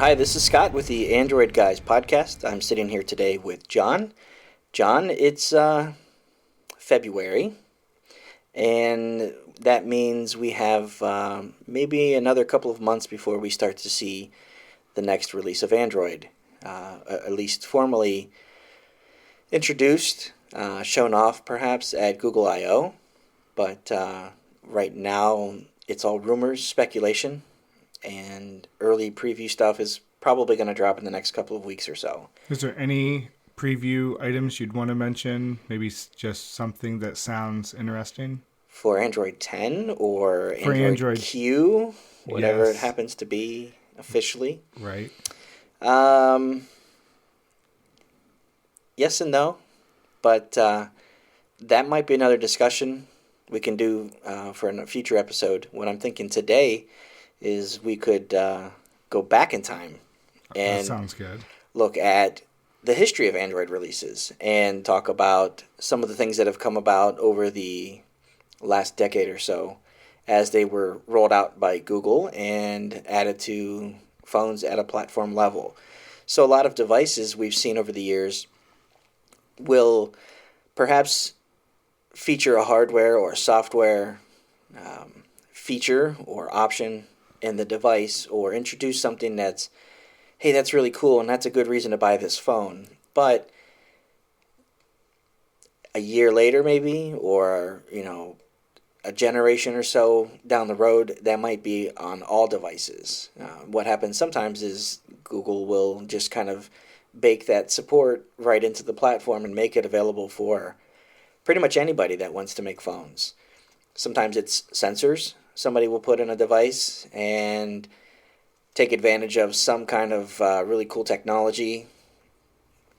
Hi, this is Scott with the Android Guys podcast. I'm sitting here today with John. John, it's February, and that means we have maybe another couple of months before we start to see the next release of Android, at least formally introduced, shown off perhaps at Google I/O, but right now it's all rumors, speculation, and early preview stuff is probably going to drop in the next couple of weeks or so. Is there any preview items you'd want to mention? Maybe just something that sounds interesting? For Android 10 or Android Q, whatever it happens to be officially. Right. Yes and no, but that might be another discussion we can do for a future episode. What I'm thinking today is we could go back in time and that sounds good. Look at the history of Android releases and talk about some of the things that have come about over the last decade or so as they were rolled out by Google and added to phones at a platform level. So a lot of devices we've seen over the years will perhaps feature a hardware or software feature or option in the device, or introduce something that's, hey, that's really cool and that's a good reason to buy this phone. But a year later maybe, or a generation or so down the road, that might be on all devices. What happens sometimes is Google will just kind of bake that support right into the platform and make it available for pretty much anybody that wants to make phones. Sometimes it's sensors. Somebody will put in a device and take advantage of some kind of really cool technology.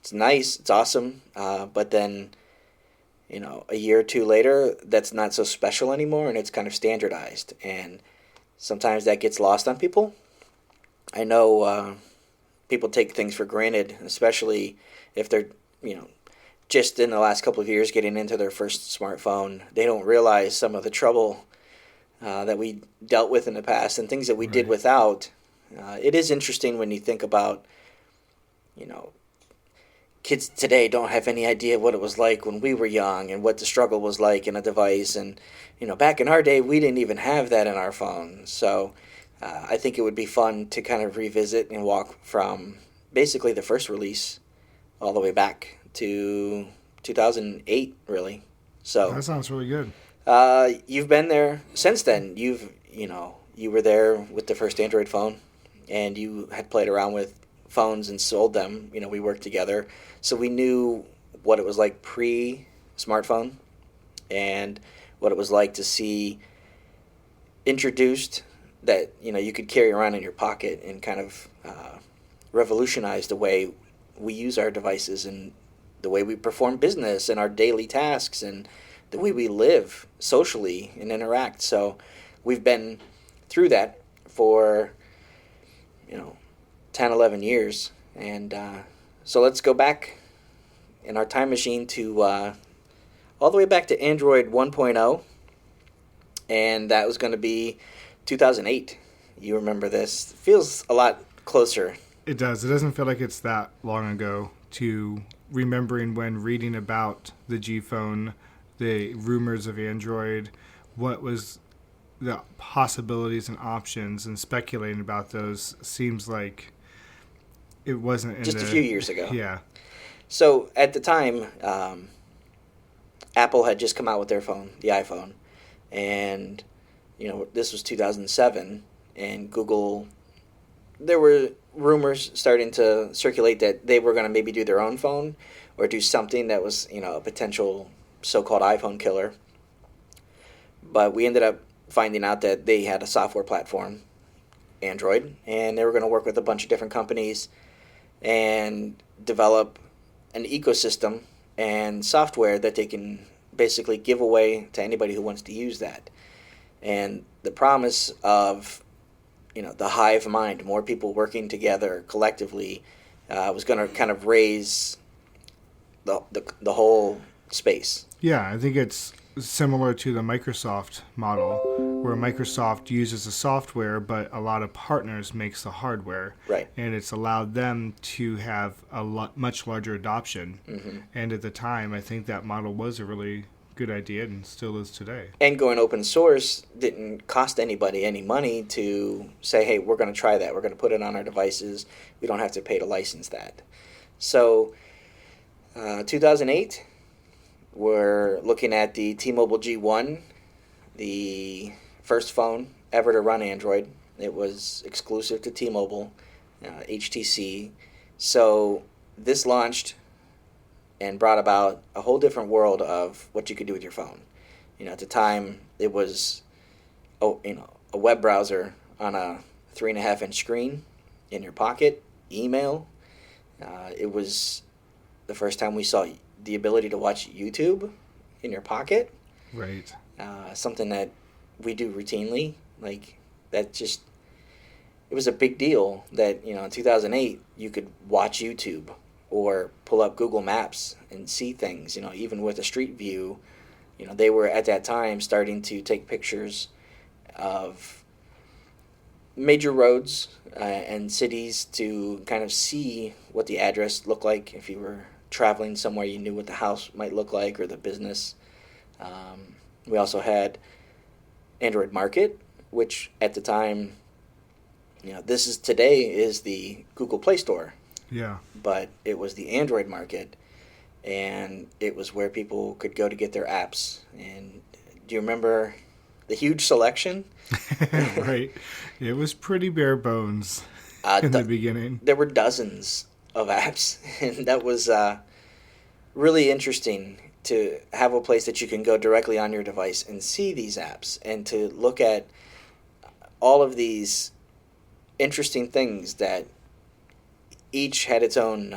It's nice, it's awesome, but then, a year or two later, that's not so special anymore, and it's kind of standardized. And sometimes that gets lost on people. I know people take things for granted, especially if they're, just in the last couple of years getting into their first smartphone. They don't realize some of the trouble that we dealt with in the past and things that we did without. It is interesting when you think about, kids today don't have any idea what it was like when we were young and what the struggle was like in a device. And, back in our day, we didn't even have that in our phone. So I think it would be fun to kind of revisit and walk from basically the first release all the way back to 2008, really. So that sounds really good. You've been there since then. You were there with the first Android phone, and you had played around with phones and sold them. We worked together, so we knew what it was like pre-smartphone and what it was like to see introduced that you could carry around in your pocket and kind of revolutionize the way we use our devices and the way we perform business and our daily tasks and the way we live socially and interact. So we've been through that for 10, 11 years. And so let's go back in our time machine to all the way back to Android 1.0. And that was going to be 2008. You remember this. It feels a lot closer. It does. It doesn't feel like it's that long ago to remembering when reading about the G phone, the rumors of Android, what was the possibilities and options, and speculating about those seems like it wasn't in just a few years ago. Yeah. So at the time, Apple had just come out with their phone, the iPhone, and this was 2007, and Google, there were rumors starting to circulate that they were going to maybe do their own phone or do something that was a potential so-called iPhone killer. But we ended up finding out that they had a software platform, Android, and they were going to work with a bunch of different companies and develop an ecosystem and software that they can basically give away to anybody who wants to use that. And the promise of the hive mind, more people working together collectively, was going to kind of raise the whole space. Yeah, I think it's similar to the Microsoft model, where Microsoft uses the software, but a lot of partners makes the hardware, Right. and it's allowed them to have a much larger adoption. Mm-hmm. And at the time, I think that model was a really good idea and still is today. And going open source didn't cost anybody any money to say, hey, we're going to try that. We're going to put it on our devices. We don't have to pay to license that. So 2008, we're looking at the T-Mobile G1, the first phone ever to run Android. It was exclusive to T-Mobile, HTC. So this launched and brought about a whole different world of what you could do with your phone. At the time, it was a web browser on a 3.5-inch screen in your pocket, email. It was the first time we saw the ability to watch YouTube in your pocket. Right. Something that we do routinely. Like, that just, it was a big deal that, in 2008, you could watch YouTube or pull up Google Maps and see things, even with a street view. They were at that time starting to take pictures of major roads and cities to kind of see what the address looked like. If you were traveling somewhere, you knew what the house might look like or the business. We also had Android Market, which at the time, today is the Google Play Store. Yeah. But it was the Android Market, and it was where people could go to get their apps. And do you remember the huge selection? Right. It was pretty bare bones in the beginning. There were dozens of apps, and that was really interesting to have a place that you can go directly on your device and see these apps and to look at all of these interesting things that each had its own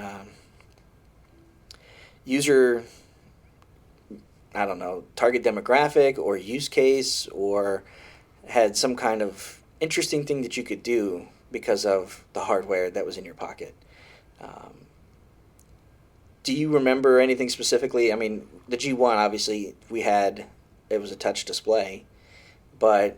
user, target demographic or use case, or had some kind of interesting thing that you could do because of the hardware that was in your pocket. Do you remember anything specifically? I mean, the G1, obviously, it was a touch display, but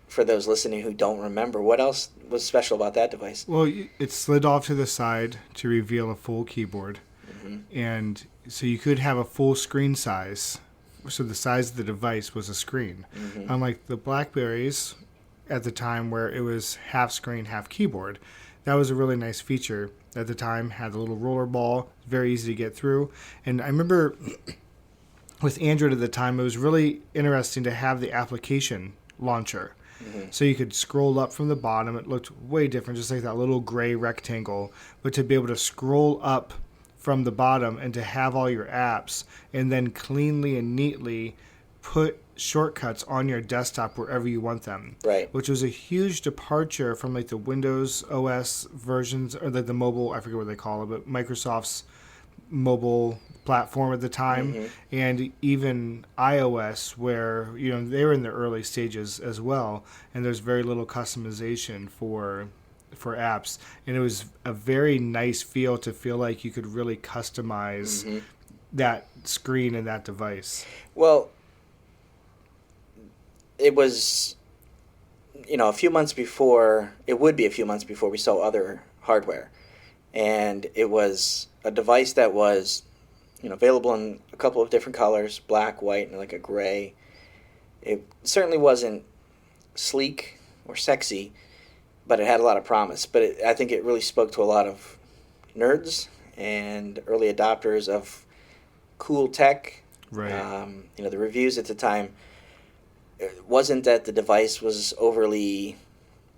for those listening who don't remember, what else was special about that device? Well, it slid off to the side to reveal a full keyboard. Mm-hmm. And so you could have a full screen size. So the size of the device was a screen. Mm-hmm. Unlike the BlackBerries at the time where it was half screen, half keyboard. That was a really nice feature at the time. Had a little roller ball, very easy to get through. And I remember with Android at the time, it was really interesting to have the application launcher. Mm-hmm. So you could scroll up from the bottom. It looked way different, just like that little gray rectangle. But to be able to scroll up from the bottom and to have all your apps and then cleanly and neatly put shortcuts on your desktop wherever you want them. Right. Which was a huge departure from like the Windows OS versions or the mobile, I forget what they call it, but Microsoft's mobile platform at the time, mm-hmm. and even iOS, where they were in the early stages as well, and there's very little customization for apps, and it was a very nice feel to feel like you could really customize mm-hmm. that screen and that device. Well, it was a few months before we saw other hardware, and it was a device that was available in a couple of different colors, black, white, and like a gray. It certainly wasn't sleek or sexy, but it had a lot of promise. But I think it really spoke to a lot of nerds and early adopters of cool tech. Right. The reviews at the time, it wasn't that the device was overly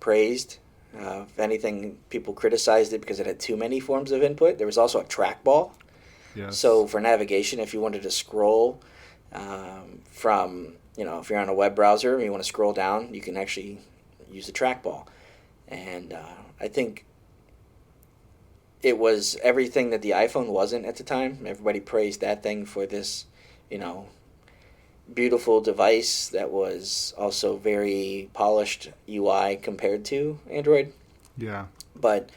praised. If anything, people criticized it because it had too many forms of input. There was also a trackball. Yes. So for navigation, if you wanted to scroll from, if you're on a web browser and you want to scroll down, you can actually use the trackball. And I think it was everything that the iPhone wasn't at the time. Everybody praised that thing for this, beautiful device that was also very polished UI compared to Android. Yeah. But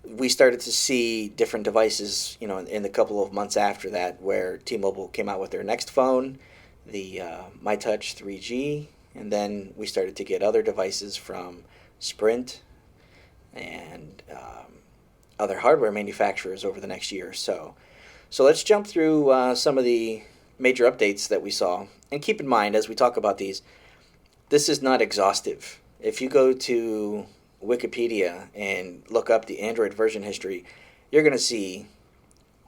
we started to see different devices, in the couple of months after that, where T-Mobile came out with their next phone. the MyTouch 3G, and then we started to get other devices from Sprint and other hardware manufacturers over the next year or so. So let's jump through some of the major updates that we saw. And keep in mind, as we talk about these, this is not exhaustive. If you go to Wikipedia and look up the Android version history, you're going to see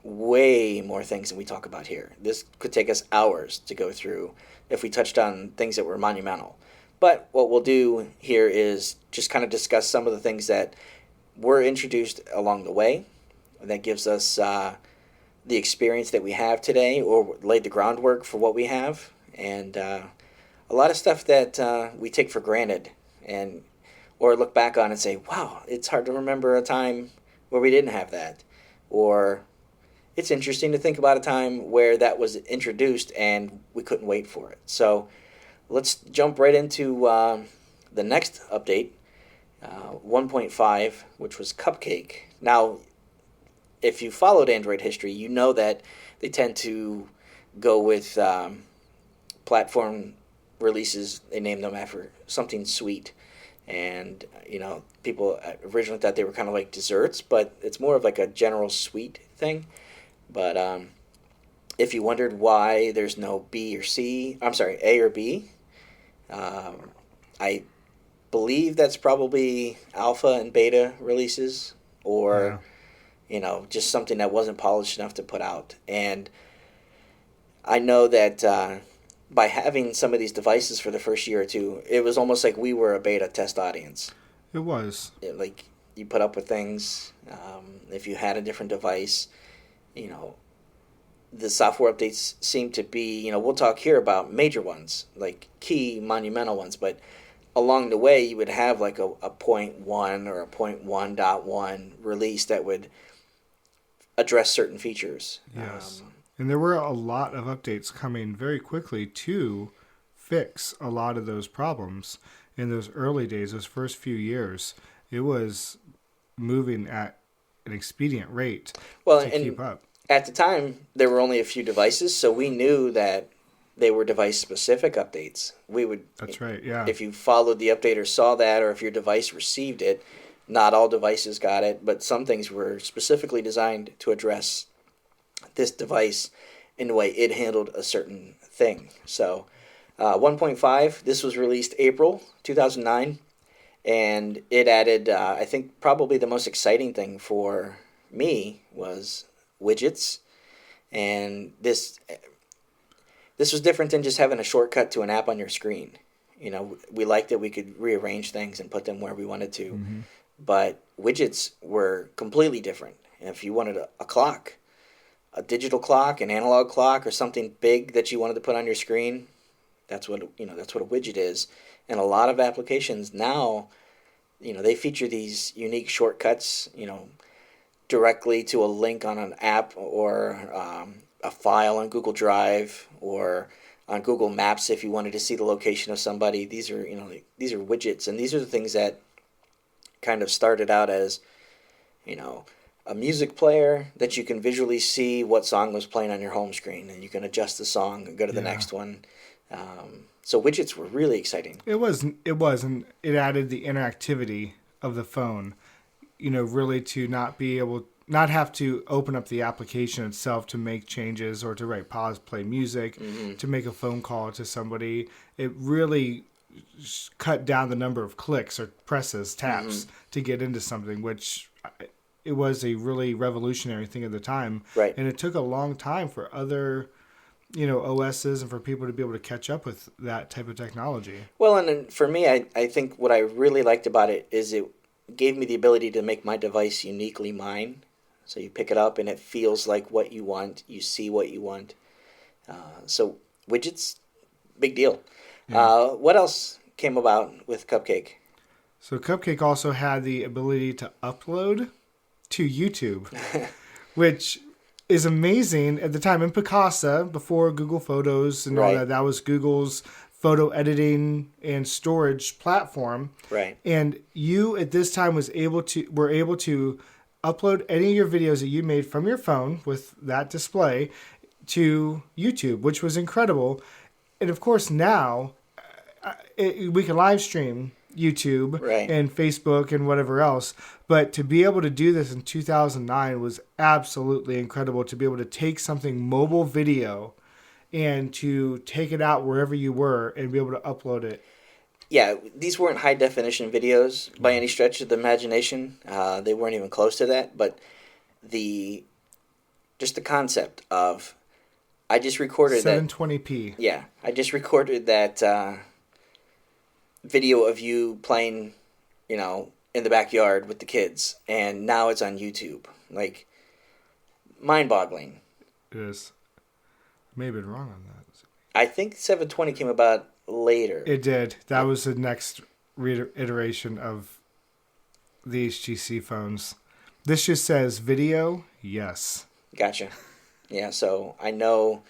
way more things than we talk about here. This could take us hours to go through if we touched on things that were monumental. But what we'll do here is just kind of discuss some of the things that were introduced along the way that gives us the experience that we have today, or laid the groundwork for what we have, and a lot of stuff that we take for granted and or look back on and say, wow, it's hard to remember a time where we didn't have that, or it's interesting to think about a time where that was introduced and we couldn't wait for it. So let's jump right into the next update, 1.5, which was Cupcake. Now, if you followed Android history, you know that they tend to go with platform releases. They name them after something sweet. And, people originally thought they were kind of like desserts, but it's more of like a general sweet thing. But if you wondered why there's no A or B, I believe that's probably alpha and beta releases, or just something that wasn't polished enough to put out. And I know that by having some of these devices for the first year or two, it was almost like we were a beta test audience. It was. Like, you put up with things. If you had a different device, the software updates seem to be, we'll talk here about major ones, like key monumental ones, but along the way you would have like a 0.1 or a 0.1.1 release that would address certain features. Yes. And there were a lot of updates coming very quickly to fix a lot of those problems. In those early days, those first few years, it was moving at an expedient rate to keep up. At the time, there were only a few devices, so we knew that they were device-specific updates. That's right, yeah. If you followed the update or saw that, or if your device received it, not all devices got it, but some things were specifically designed to address this device in the way it handled a certain thing. So 1.5, this was released April 2009, and it added, I think probably the most exciting thing for me was widgets. And this was different than just having a shortcut to an app on your screen. We liked that we could rearrange things and put them where we wanted to. Mm-hmm. But widgets were completely different. And if you wanted a clock, a digital clock, an analog clock, or something big that you wanted to put on your screen, that's what a widget is. And a lot of applications now, they feature these unique shortcuts, directly to a link on an app, or a file on Google Drive, or on Google Maps if you wanted to see the location of somebody. These are widgets, and these are the things that kind of started out as, a music player that you can visually see what song was playing on your home screen, and you can adjust the song and go to the next one. So widgets were really exciting. It was, and it added the interactivity of the phone. Really to not have to open up the application itself to make changes, or to write pause, play music, mm-hmm. to make a phone call to somebody. It really cut down the number of clicks or presses, taps, mm-hmm. to get into something, which it was a really revolutionary thing at the time. Right. And it took a long time for other OSs and for people to be able to catch up with that type of technology. Well, and for me, I think what I really liked about it is it gave me the ability to make my device uniquely mine. So you pick it up and it feels like what you want. You see what you want. So widgets, big deal. Yeah. What else came about with Cupcake? So Cupcake also had the ability to upload to YouTube, which is amazing at the time. In Picasa, before Google Photos and all that was Google's photo editing and storage platform. Right. And you at this time were able to upload any of your videos that you made from your phone with that display to YouTube, which was incredible. And of course now we can live stream YouTube Right. and Facebook and whatever else. But to be able to do this in 2009 was absolutely incredible. To be able to take something mobile video and to take it out wherever you were and be able to upload it. Yeah, these weren't high definition videos by any stretch of the imagination. They weren't even close to that. But the just the concept of I just recorded that. 720p. Yeah, I just recorded that video of you playing, in the backyard with the kids, and now it's on YouTube. Like, mind-boggling. It is. May have been wrong on that. I think 720 came about later. It did. That was the next iteration of the HTC phones. This just says video, yes. Gotcha. Yeah, so I know,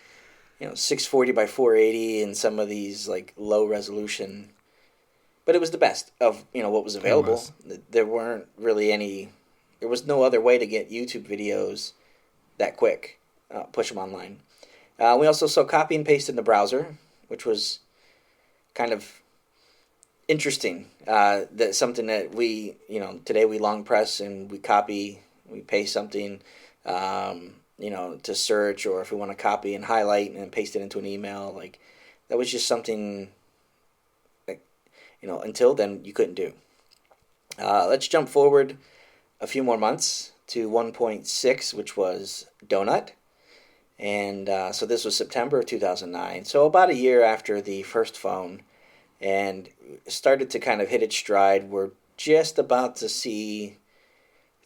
640 by 480 and some of these like low resolution, but it was the best of what was available. There weren't really any. There was no other way to get YouTube videos that quick. Push them online. We also saw copy and paste in the browser, which was kind of interesting. That's something that we, today we long press and we copy, we paste something, to search, or if we want to copy and highlight and paste it into an email. Like, that was just something that, until then you couldn't do. Let's jump forward a few more months to 1.6, which was Donut. And so this was September of 2009. So about a year after the first phone, and started to kind of hit its stride. We're just about to see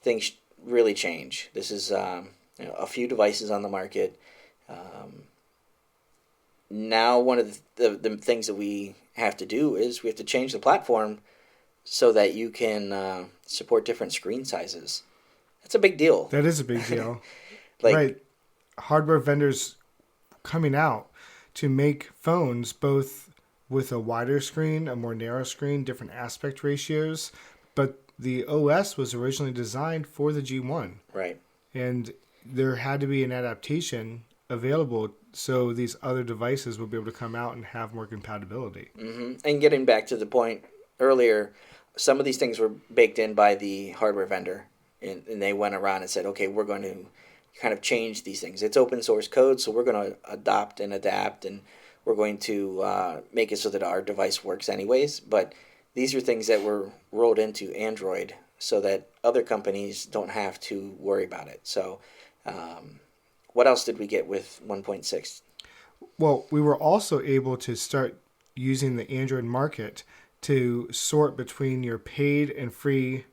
things really change. This is a few devices on the market. Now one of the things that we have to do is we have to change the platform so that you can support different screen sizes. That's a big deal. That is a big deal. Like, right. Hardware vendors coming out to make phones both with a wider screen, a more narrow screen, different aspect ratios. But the OS was originally designed for the G1. Right. And there had to be an adaptation available so these other devices will be able to come out and have more compatibility. Mm-hmm. And getting back to the point earlier, some of these things were baked in by the hardware vendor. And they went around and said, okay, we're going to kind of change these things. It's open source code, so we're going to adopt and adapt, and we're going to make it so that our device works anyways. But these are things that were rolled into Android so that other companies don't have to worry about it. So what else did we get with 1.6? Well, we were also able to start using the Android market to sort between your paid and free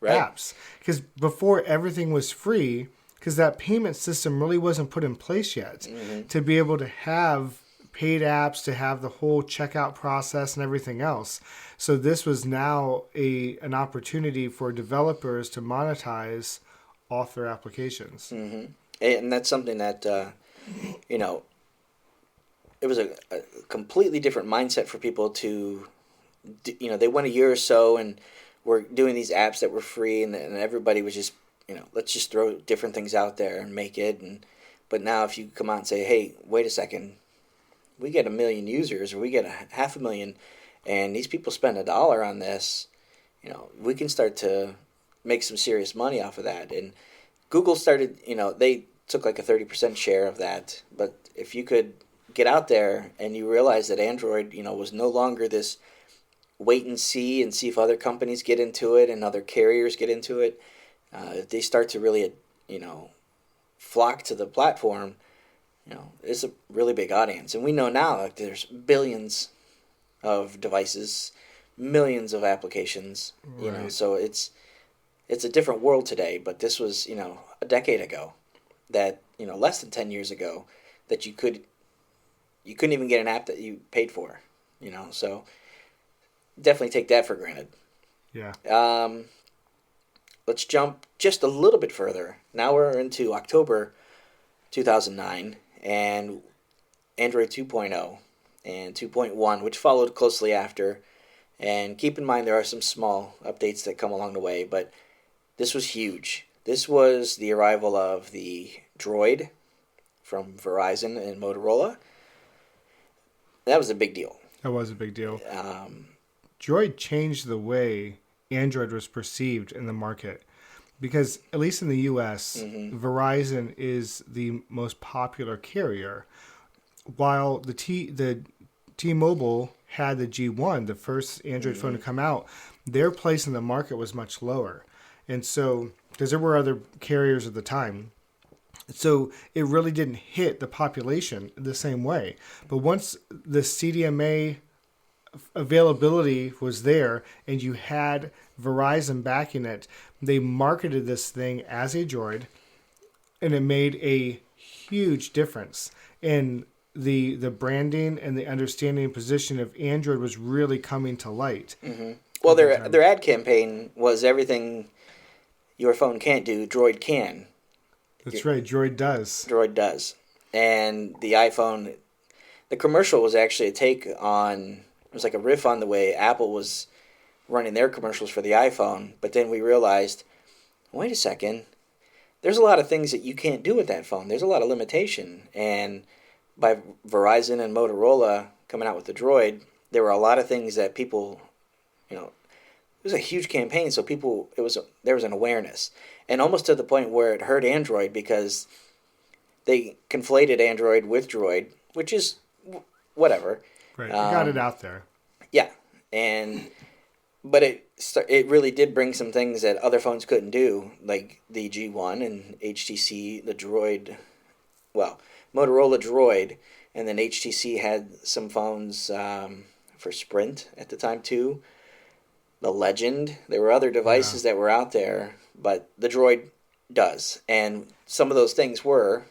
apps. Because before everything was free, because that payment system really wasn't put in place yet, to be able to have paid apps, to have the whole checkout process and everything else. So this was now an opportunity for developers to monetize off their applications. Mm-hmm. And that's something that, it was a completely different mindset for people to, they went a year or so and were doing these apps that were free, and everybody was just, let's just throw different things out there and make it. But now if you come out and say, hey, wait a second, we get 1 million users, or we get 500,000, and these people spend $1 on this, we can start to make some serious money off of that. And Google started, they took like a 30% share of that. But if you could get out there and you realize that Android, was no longer this wait and see if other companies get into it and other carriers get into it, if they start to really, flock to the platform, it's a really big audience. And we know now, like, there's billions of devices, millions of applications, Right. so it's a different world today. But this was, a decade ago, that, less than 10 years ago, that you couldn't even get an app that you paid for, so definitely take that for granted. Yeah. Let's jump just a little bit further. Now we're into October 2009, and Android 2.0 and 2.1, which followed closely after. And keep in mind, there are some small updates that come along the way, but this was huge. This was the arrival of the Droid from Verizon and Motorola. That was a big deal. That was a big deal. Um, Droid changed the way Android was perceived in the market because, at least in the U.S., Verizon is the most popular carrier, while the T-Mobile had the G1, the first Android phone to come out. Their place in the market was much lower, and so because there were other carriers at the time. So it really didn't hit the population the same way. But once the CDMA availability was there and you had Verizon backing it, they marketed this thing as a Droid, and it made a huge difference in the branding and the understanding and position of Android was really coming to light. well, their ad campaign was everything your phone can't do, Droid can. That's right, Droid does. Droid does. And the iPhone, the commercial was actually a take on, it was like a riff on the way Apple was running their commercials for the iPhone. But then we realized, wait a second, there's a lot of things that you can't do with that phone. There's a lot of limitation. And by Verizon and Motorola coming out with the Droid, there were a lot of things that people, it was a huge campaign, so there was an awareness. And almost to the point where it hurt Android because they conflated Android with Droid, which is whatever. Right, you got it out there. Yeah, but it really did bring some things that other phones couldn't do, like the G1 and HTC, the Droid, well, Motorola Droid, and then HTC had some phones for Sprint at the time too. The Legend, there were other devices that were out there, but the Droid does. And some of those things were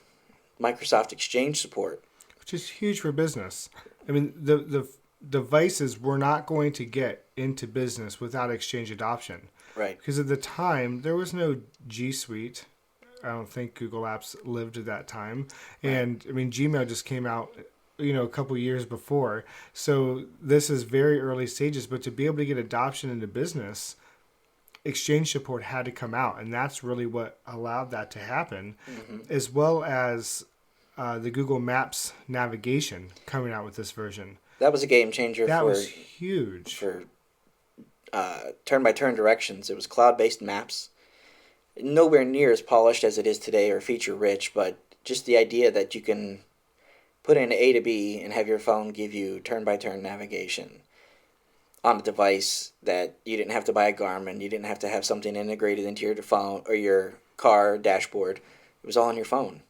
Microsoft Exchange support. Which is huge for business. I mean, the devices were not going to get into business without Exchange adoption. Right. Because at the time, there was no G Suite. I don't think Google Apps lived at that time. Right. And, I mean, Gmail just came out, a couple years before. So this is very early stages. But to be able to get adoption into business, Exchange support had to come out. And that's really what allowed that to happen, as well as the Google Maps navigation coming out with this version. That was a game changer. That was huge. For turn-by-turn directions. It was cloud-based maps. Nowhere near as polished as it is today or feature-rich, but just the idea that you can put in A to B and have your phone give you turn-by-turn navigation on a device that you didn't have to buy a Garmin, you didn't have to have something integrated into your phone or your car dashboard. It was all on your phone.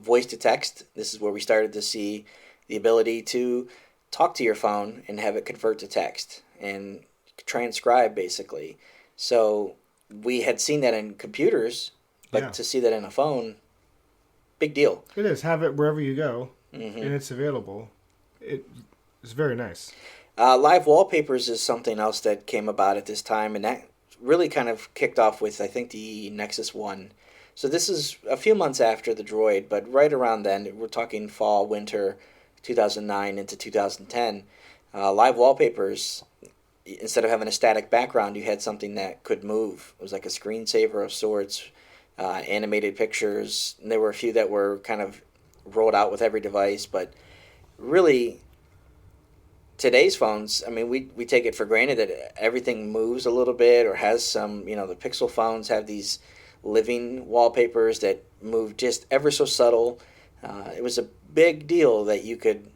Voice to text, this is where we started to see the ability to talk to your phone and have it convert to text and transcribe, basically. So we had seen that in computers, but to see that in a phone, big deal. It is. Have it wherever you go, and it's available. It's very nice. Live wallpapers is something else that came about at this time, and that really kind of kicked off with, I think, the Nexus 1. So this is a few months after the Droid, but right around then, we're talking fall, winter 2009 into 2010, live wallpapers, instead of having a static background, you had something that could move. It was like a screensaver of sorts, animated pictures. And there were a few that were kind of rolled out with every device, but really, today's phones, I mean, we take it for granted that everything moves a little bit or has some, the Pixel phones have these living wallpapers that move just ever so subtle. It was a big deal that you could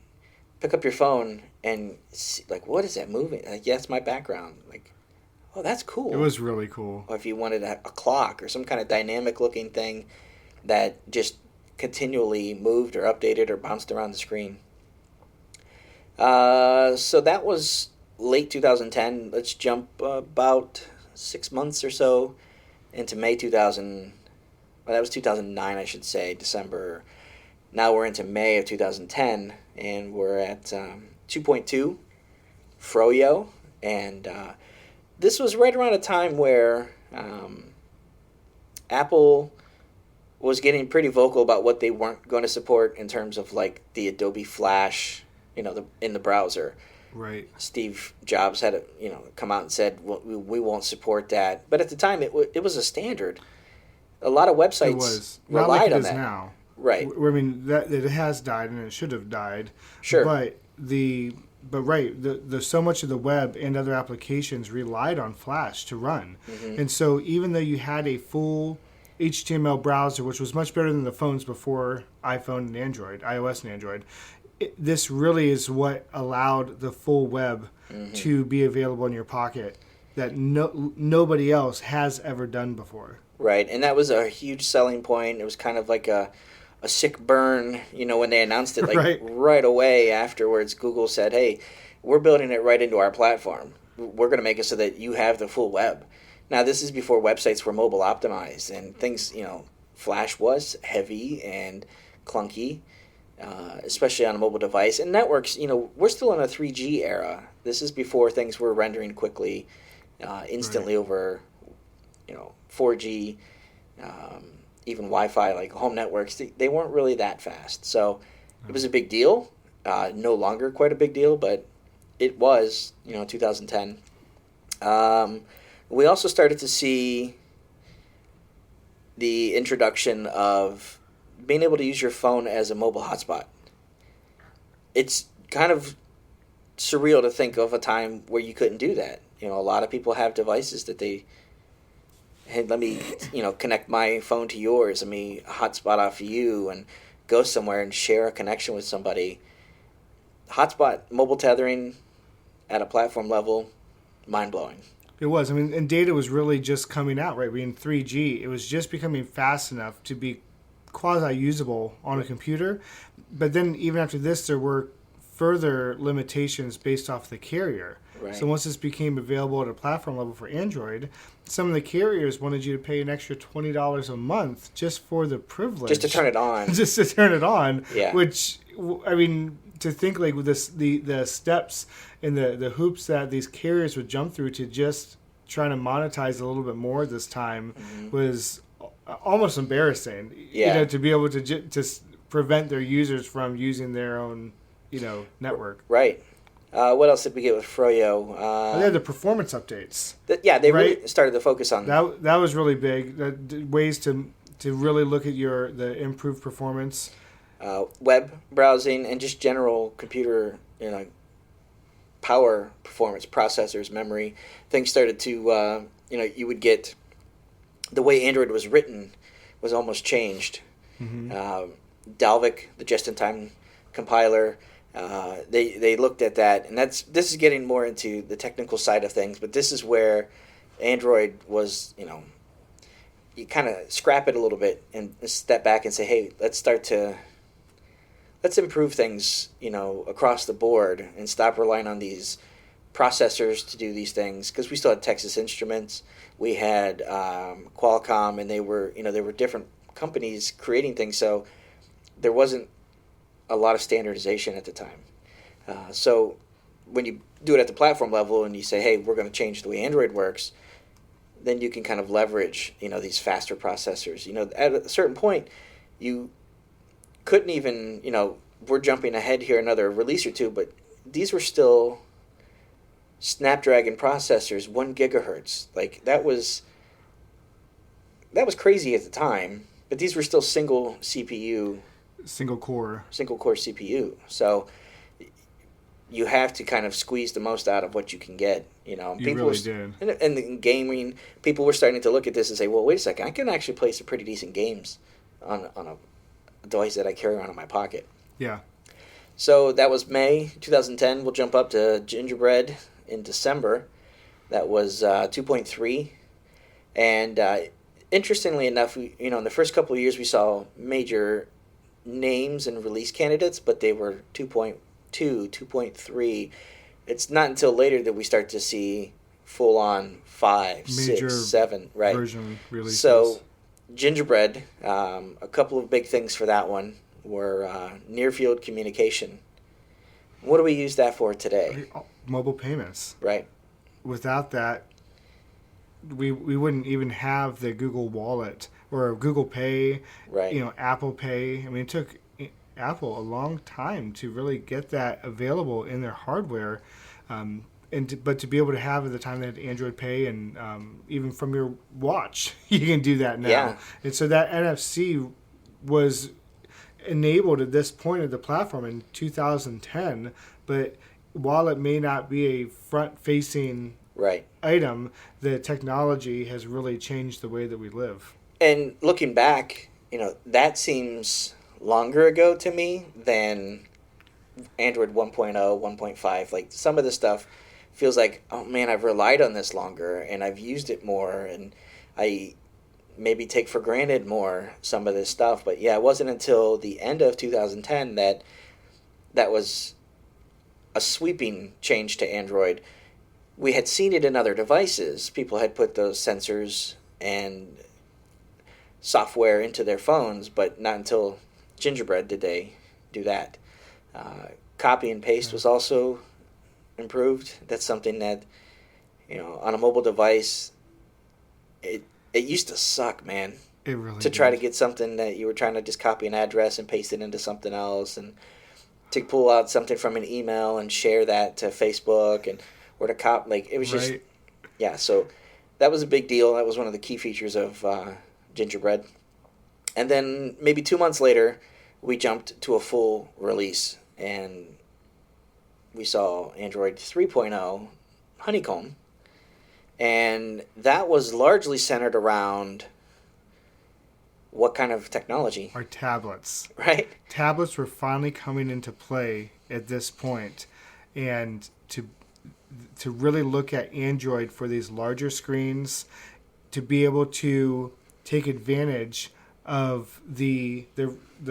pick up your phone and see, like, what is that moving? Like, yeah, it's my background. Like, oh, that's cool. It was really cool. Or if you wanted a clock or some kind of dynamic looking thing that just continually moved or updated or bounced around the screen. So that was late 2010. Let's jump about 6 months or so into May 2000. Well, that was 2009, I should say, December. Now we're into May of 2010, and we're at 2.2 Froyo, and this was right around a time where Apple was getting pretty vocal about what they weren't going to support in terms of like the Adobe Flash, in the browser. Right. Steve Jobs had come out and said, well, we won't support that. But at the time, it was a standard. A lot of websites relied on that. Now. Right. I mean, that it has died and it should have died. Sure. But the so much of the web and other applications relied on Flash to run. Mm-hmm. And so even though you had a full HTML browser, which was much better than the phones before iPhone and Android, iOS and Android, this really is what allowed the full web to be available in your pocket that nobody else has ever done before. Right, and that was a huge selling point. It was kind of like a sick burn, when they announced it, like right away afterwards. Google said, "Hey, we're building it right into our platform. We're going to make it so that you have the full web." Now, this is before websites were mobile optimized, and things, Flash was heavy and clunky, especially on a mobile device. And networks, we're still in a 3G era. This is before things were rendering quickly, instantly over, 4G. Even Wi-Fi, like home networks, they weren't really that fast. So it was a big deal. No longer quite a big deal, but it was, 2010. We also started to see the introduction of being able to use your phone as a mobile hotspot. It's kind of surreal to think of a time where you couldn't do that. A lot of people have devices that they... Hey, let me, connect my phone to yours. Let me hotspot off you and go somewhere and share a connection with somebody. Hotspot, mobile tethering at a platform level, mind-blowing. It was. I mean, and data was really just coming out, right? In 3G, it was just becoming fast enough to be quasi-usable on a computer. But then even after this, there were further limitations based off the carrier. Right. So once this became available at a platform level for Android, some of the carriers wanted you to pay an extra $20 a month just for the privilege. Just to turn it on. Just to turn it on. Yeah. Which, I mean, to think like with this, the steps and the hoops that these carriers would jump through to just trying to monetize a little bit more this time was almost embarrassing. Yeah. To be able to prevent their users from using their own, network. Right. What else did we get with Froyo? They had the performance updates. They really started to focus on that was really big. Ways to really look at the improved performance, web browsing, and just general computer, power performance, processors, memory. Things started to, you would get the way Android was written was almost changed. Dalvik, the just-in-time compiler. They looked at that, and this is getting more into the technical side of things, but this is where Android was, you kind of scrap it a little bit and step back and say, hey, let's improve things, across the board and stop relying on these processors to do these things, because we still had Texas Instruments, we had Qualcomm, and they were different companies creating things, so there wasn't a lot of standardization at the time. So when you do it at the platform level and you say, hey, we're going to change the way Android works, then you can kind of leverage, these faster processors. At a certain point, you couldn't even, we're jumping ahead here another release or two, but these were still Snapdragon processors, 1 gigahertz. Like, that was crazy at the time, but these were still single core CPU. So you have to kind of squeeze the most out of what you can get. People really did. And in gaming, people were starting to look at this and say, well, wait a second, I can actually play some pretty decent games on a device that I carry around in my pocket. Yeah. So that was May 2010. We'll jump up to Gingerbread in December. That was 2.3. And interestingly enough, in the first couple of years, we saw major names and release candidates, but they were 2.2, 2.3. It's not until later that we start to see full-on 5, major 6, 7, right? Version releases. So Gingerbread, a couple of big things for that one were near-field communication. What do we use that for today? Mobile payments. Right. Without that, we wouldn't even have the Google Wallet or Google Pay, right? Apple Pay. I mean, it took Apple a long time to really get that available in their hardware, but to be able to have at the time they had Android Pay, and even from your watch, you can do that now. Yeah. And so that NFC was enabled at this point of the platform in 2010, but while it may not be a front-facing Right. item, the technology has really changed the way that we live. And looking back, that seems longer ago to me than Android 1.0, 1.5. Like some of the stuff feels like, oh man, I've relied on this longer and I've used it more, and I maybe take for granted more some of this stuff. But yeah, it wasn't until the end of 2010 that was a sweeping change to Android. We had seen it in other devices. People had put those sensors and software into their phones, but not until Gingerbread did they do that. Copy and paste was also improved. That's something that, on a mobile device, it used to suck, man. It really to try did. to get something that you were trying to just copy an address and paste it into something else, and to pull out something from an email and share that to Facebook, and or to it was just, Right. yeah. So that was a big deal. That was one of the key features of Gingerbread. And then maybe 2 months later, we jumped to a full release, and we saw Android 3.0 Honeycomb, and that was largely centered around what kind of technology? Our tablets. Right? Tablets were finally coming into play at this point, and to really look at Android for these larger screens, to be able to take advantage of the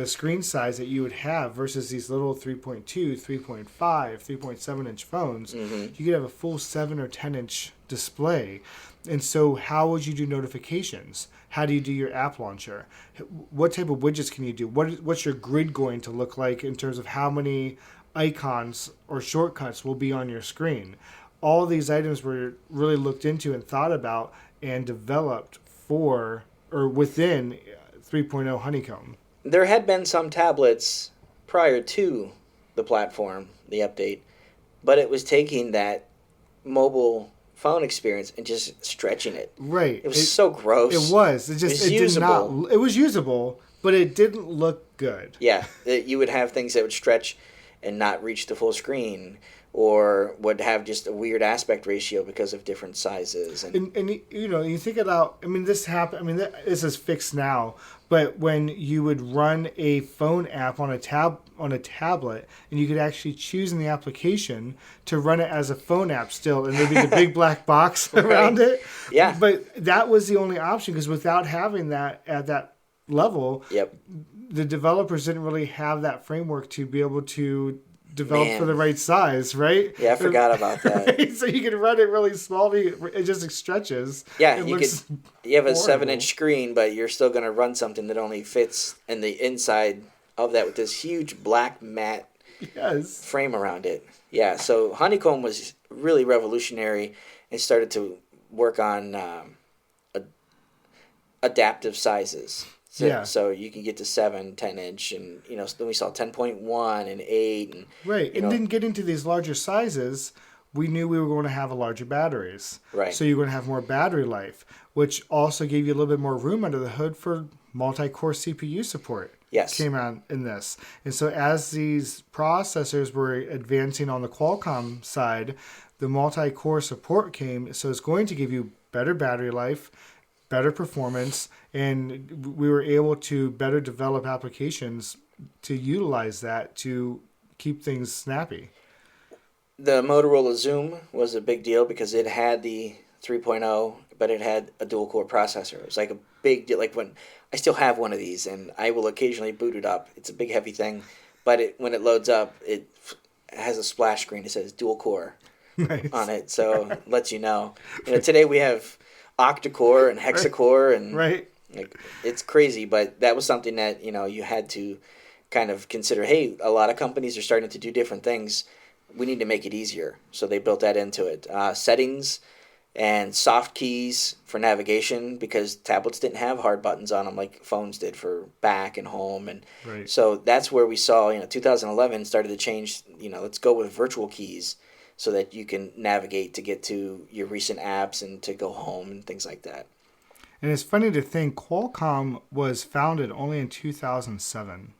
screen size that you would have versus these little 3.2, 3.5, 3.7 inch phones. Mm-hmm. You could have a full 7 or 10 inch display. And so how would you do notifications? How do you do your app launcher? What type of widgets can you do? What's your grid going to look like in terms of how many icons or shortcuts will be on your screen? All these items were really looked into and thought about and developed for or within 3.0 Honeycomb. There had been some tablets prior to the platform, the update, but it was taking that mobile phone experience and just stretching it. Right. It was so gross. It was. It just was it usable. did not. It was usable, but it didn't look good. Yeah, you would have things that would stretch and not reach the full screen, or would have just a weird aspect ratio because of different sizes. And you think about. I mean, this happened. I mean, this is fixed now. But when you would run a phone app on a tablet, and you could actually choose in the application to run it as a phone app still, and there'd be the big black box around it. Yeah. But that was the only option, because without having that at that level, Yep. the developers didn't really have that framework to be able to develop Man. for the right size, right? Yeah, I forgot about that. Right? So you can run it really small. It just stretches. Yeah, It you looks you have a horrible. 7-inch screen, but you're still going to run something that only fits in the inside of that with this huge black matte Yes. frame around it. Yeah, so Honeycomb was really revolutionary and started to work on adaptive sizes. So, Yeah. so you can get to 7, 10-inch, and then we saw 10.1 and 8, and Right. And then get into these larger sizes, we knew we were going to have a larger batteries. Right. So you're going to have more battery life, which also gave you a little bit more room under the hood for multi-core CPU support. Yes. Came out in this. And so as these processors were advancing on the Qualcomm side, the multi-core support came. So it's going to give you better battery life, better performance, and we were able to better develop applications to utilize that to keep things snappy. The Motorola Zoom was a big deal because it had the 3.0, but it had a dual-core processor. It was like a big deal. Like when I still have one of these, and I will occasionally boot it up. It's a big, heavy thing, but when it loads up, it has a splash screen that says dual-core Nice. on it, so it lets you know. Today we have octa-core and hexa-core, and Right. it's crazy, but that was something that you had to kind of consider. Hey, a lot of companies are starting to do different things. We need to make it easier, so they built that into it. Settings and soft keys for navigation, because tablets didn't have hard buttons on them like phones did for back and home, and Right. so that's where we saw 2011 started to change. Let's go with virtual keys, so that you can navigate to get to your recent apps and to go home and things like that. And it's funny to think Qualcomm was founded only in 2007.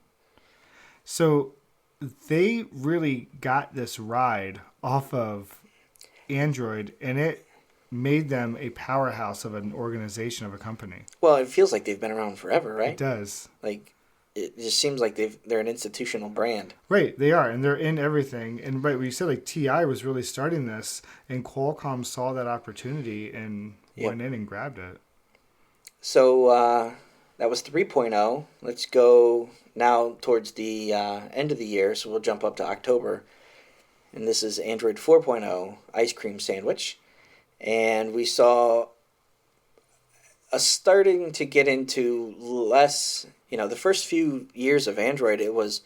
So they really got this ride off of Android, and it made them a powerhouse of an organization, of a company. Well, it feels like they've been around forever, It right? does. Like, it just seems like they're an institutional brand. Right, they are, and they're in everything. And right, what you said, like TI was really starting this, and Qualcomm saw that opportunity and Yep. went in and grabbed it. So that was 3.0. Let's go now towards the end of the year. So we'll jump up to October. And this is Android 4.0 ice cream sandwich. And we saw us starting to get into less, the first few years of Android, it was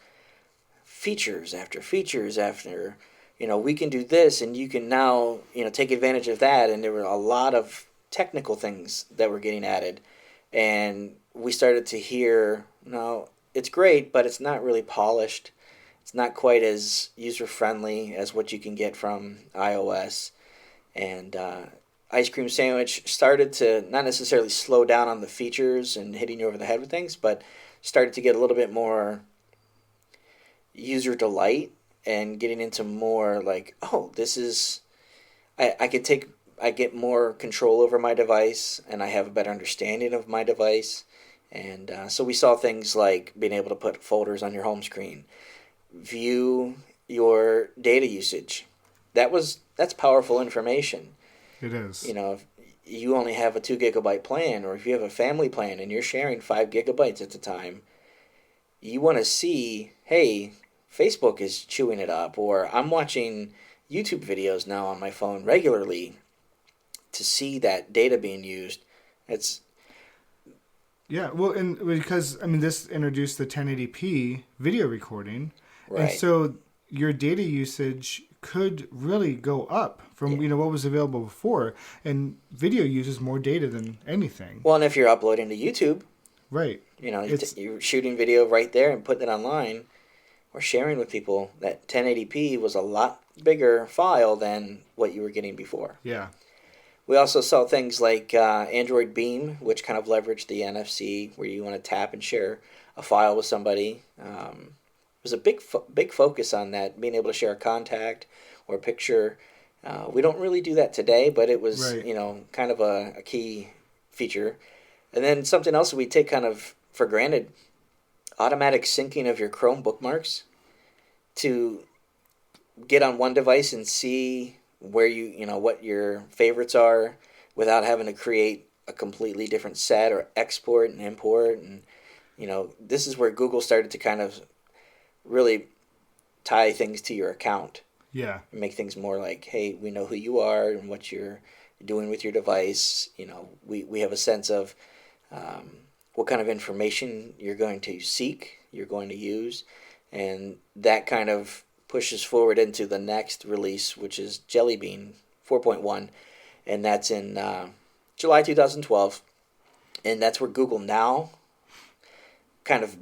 features after features after, we can do this and you can now, take advantage of that. And there were a lot of technical things that were getting added. And we started to hear, no, it's great, but it's not really polished. It's not quite as user-friendly as what you can get from iOS. And Ice Cream Sandwich started to not necessarily slow down on the features and hitting you over the head with things, but started to get a little bit more user delight and getting into more like, oh, this is, I get more control over my device and I have a better understanding of my device. And so we saw things like being able to put folders on your home screen, view your data usage. That's powerful information. It is. If you only have a 2 gigabyte plan, or if you have a family plan and you're sharing 5 gigabytes at a time, you want to see, hey, Facebook is chewing it up, or I'm watching YouTube videos now on my phone regularly to see that data being used. Yeah, well, and because this introduced the 1080p video recording, Right. And so your data usage could really go up from what was available before, and video uses more data than anything. Well, and if you're uploading to YouTube, right, you're shooting video right there and putting it online, or sharing with people. That 1080p was a lot bigger file than what you were getting before. Yeah. We also saw things like Android Beam, which kind of leveraged the NFC, where you want to tap and share a file with somebody. There's a big focus on that, being able to share a contact or a picture. We don't really do that today, but it was right. Kind of a key feature. And then something else we take kind of for granted: automatic syncing of your Chrome bookmarks to get on one device and see where what your favorites are without having to create a completely different set or export and import. And this is where Google started to kind of really tie things to your account. Yeah. And make things more like, hey, we know who you are and what you're doing with your device. We have a sense of what kind of information you're going to seek, you're going to use, and that kind of pushes forward into the next release, which is Jelly Bean 4.1, and that's in July 2012, and that's where Google Now kind of,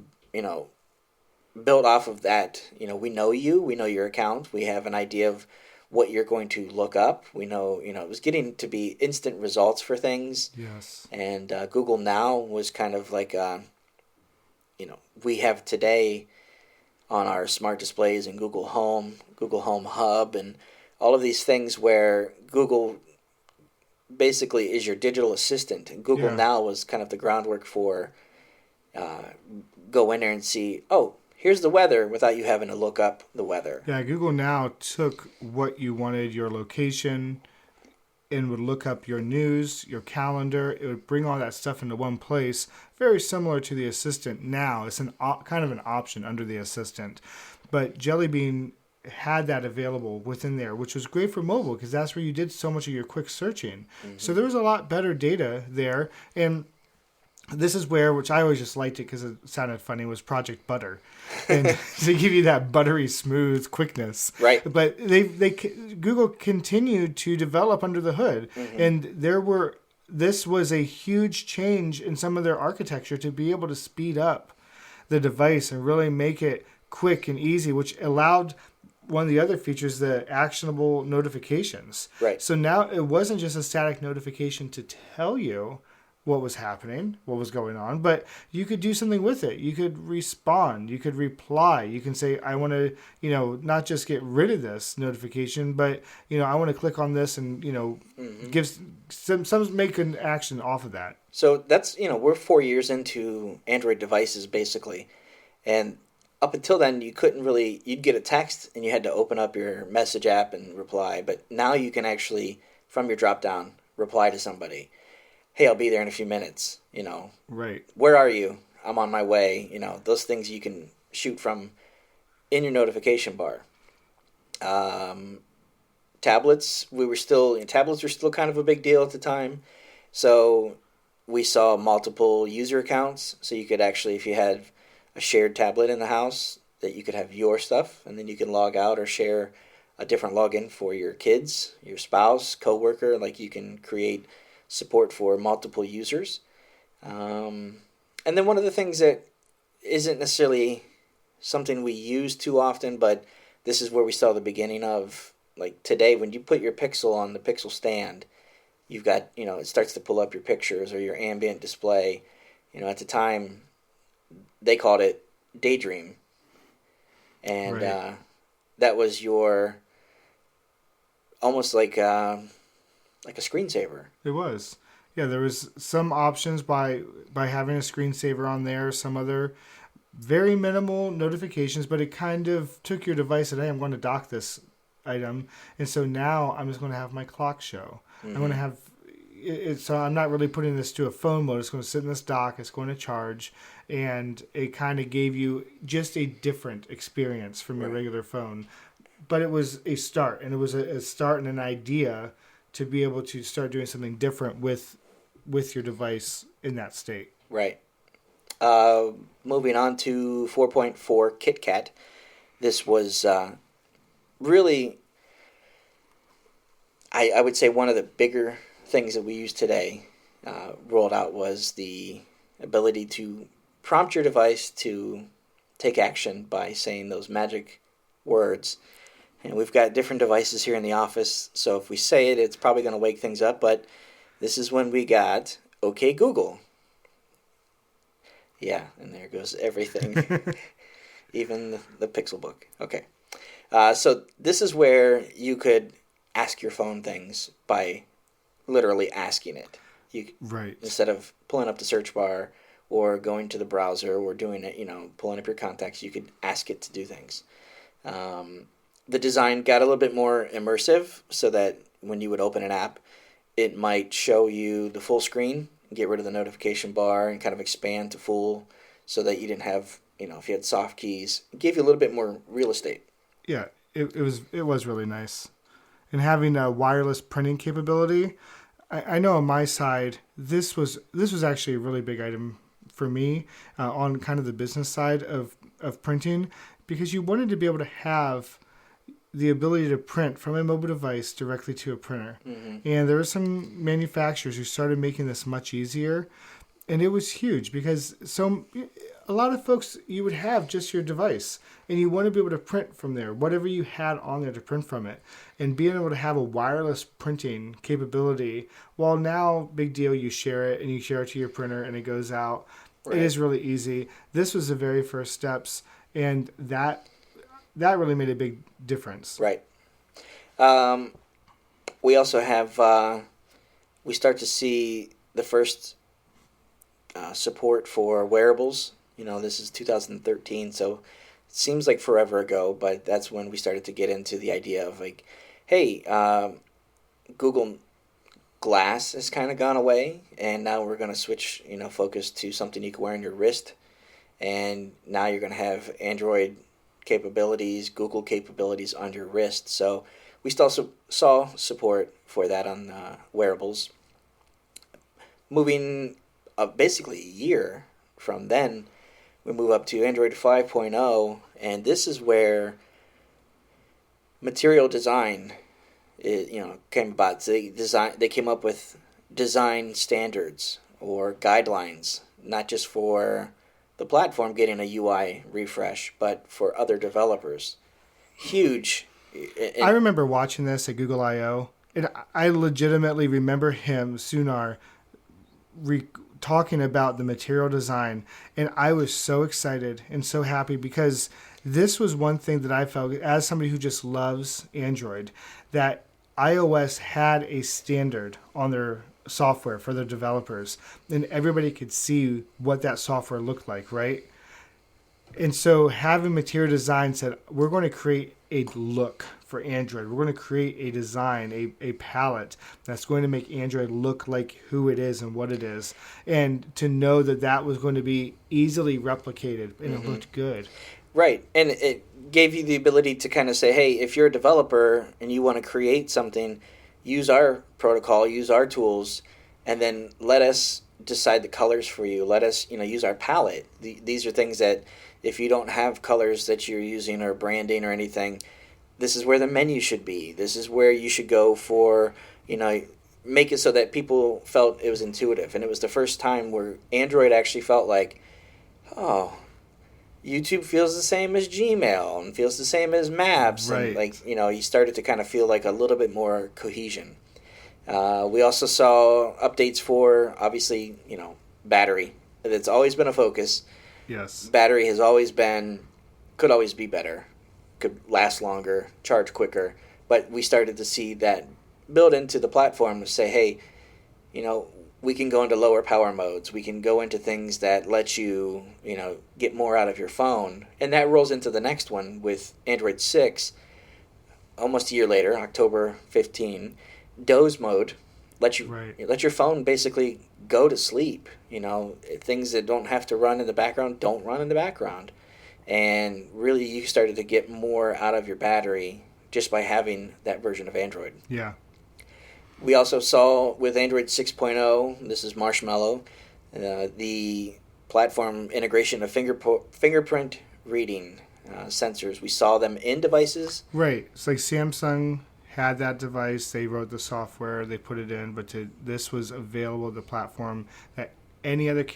built off of that. We know you, we know your account, we have an idea of what you're going to look up. We know, it was getting to be instant results for things. Yes. And Google Now was kind of like, we have today on our smart displays and Google Home Hub, and all of these things where Google basically is your digital assistant. And Google Now was kind of the groundwork for go in there and see, oh, here's the weather without you having to look up the weather. Yeah, Google Now took what you wanted, your location, and would look up your news, your calendar. It would bring all that stuff into one place, very similar to the Assistant now. It's kind of an option under the Assistant. But Jelly Bean had that available within there, which was great for mobile because that's where you did so much of your quick searching. Mm-hmm. So there was a lot better data there. And this is where, which I always just liked it because it sounded funny, was Project Butter, and to give you that buttery smooth quickness. Right. But Google continued to develop under the hood, and this was a huge change in some of their architecture to be able to speed up the device and really make it quick and easy, which allowed one of the other features, the actionable notifications. Right. So now it wasn't just a static notification to tell you what was happening, what was going on, but you could do something with it. You could respond, you could reply. You can say, I want to, not just get rid of this notification, but, I want to click on this and, give some make an action off of that. So that's, we're 4 years into Android devices basically. And up until then, you couldn't really, you'd get a text and you had to open up your message app and reply. But now you can actually, from your drop down, reply to somebody. Hey, I'll be there in a few minutes. Right. Where are you? I'm on my way. Those things you can shoot from in your notification bar. Tablets were still kind of a big deal at the time. So we saw multiple user accounts. So you could actually, if you had a shared tablet in the house, that you could have your stuff, and then you can log out or share a different login for your kids, your spouse, coworker. Like you can create support for multiple users. And then one of the things that isn't necessarily something we use too often, but this is where we saw the beginning of, like today, when you put your Pixel on the Pixel stand, you've got, it starts to pull up your pictures or your ambient display. At the time, they called it Daydream. And right. That was your, almost like a screensaver. It was. Yeah, there was some options by having a screensaver on there, some other very minimal notifications, but it kind of took your device and, hey, I'm going to dock this item. And so now I'm just going to have my clock show. Mm-hmm. I'm going to have it, so I'm not really putting this to a phone mode. It's going to sit in this dock. It's going to charge. And it kind of gave you just a different experience from your regular phone. But it was a start, and it was a start and an idea to be able to start doing something different with your device in that state. Right. Moving on to 4.4 KitKat. This was really, I would say, one of the bigger things that we use today. Rolled out was the ability to prompt your device to take action by saying those magic words. And we've got different devices here in the office, so if we say it, it's probably going to wake things up, but this is when we got OK Google. Yeah, and there goes everything, even the Pixel book. Okay. So this is where you could ask your phone things by literally asking it. Right. Instead of pulling up the search bar or going to the browser or doing it, pulling up your contacts, you could ask it to do things. The design got a little bit more immersive so that when you would open an app, it might show you the full screen, get rid of the notification bar, and kind of expand to full so that you didn't have, if you had soft keys, it gave you a little bit more real estate. Yeah, it was really nice. And having a wireless printing capability, I know on my side, this was actually a really big item for me on kind of the business side of printing, because you wanted to be able to have the ability to print from a mobile device directly to a printer. Mm-hmm. And there were some manufacturers who started making this much easier. And it was huge because a lot of folks, you would have just your device and you want to be able to print from there, whatever you had on there to print from it. And being able to have a wireless printing capability, well, now, big deal, you share it and you share it to your printer and it goes out. Right. It is really easy. This was the very first steps, and that really made a big difference. Right. We also have, we start to see the first support for wearables. This is 2013, so it seems like forever ago, but that's when we started to get into the idea of like, hey, Google Glass has kind of gone away, and now we're going to switch, focus to something you can wear on your wrist, and now you're going to have Android capabilities, Google capabilities on your wrist. So we still saw support for that on wearables. Moving basically a year from then, we move up to Android 5.0, and this is where material design came about. So they came up with design standards or guidelines, not just for the platform getting a UI refresh, but for other developers. Huge. I remember watching this at Google I/O, and I legitimately remember him, Sunar, talking about the material design, and I was so excited and so happy because this was one thing that I felt as somebody who just loves Android, that iOS had a standard on their software for their developers, and everybody could see what that software looked like, right? And so having material design said, we're going to create a look for Android. We're going to create a design, a palette that's going to make Android look like who it is and what it is. And to know that that was going to be easily replicated and it looked good. Right. And it gave you the ability to kind of say, hey, if you're a developer and you want to create something, use our protocol, use our tools, and then let us decide the colors for you. Let us, use our palette. These are things that if you don't have colors that you're using or branding or anything, this is where the menu should be. This is where you should go for, make it so that people felt it was intuitive. And it was the first time where Android actually felt like, oh, YouTube feels the same as Gmail and feels the same as Maps. Right. And you started to kind of feel like a little bit more cohesion. We also saw updates for, obviously, battery. It's always been a focus. Yes. Battery has always been, could always be better, could last longer, charge quicker. But we started to see that built into the platform to say, hey, we can go into lower power modes. We can go into things that let you, get more out of your phone. And that rolls into the next one with Android 6, almost a year later, October 15. Doze mode let your phone basically go to sleep. Things that don't have to run in the background don't run in the background. And really you started to get more out of your battery just by having that version of Android. Yeah. We also saw with Android 6.0, this is Marshmallow, the platform integration of fingerprint reading sensors. We saw them in devices. Right. It's like Samsung had that device. They wrote the software. They put it in. But this was available, the platform that any other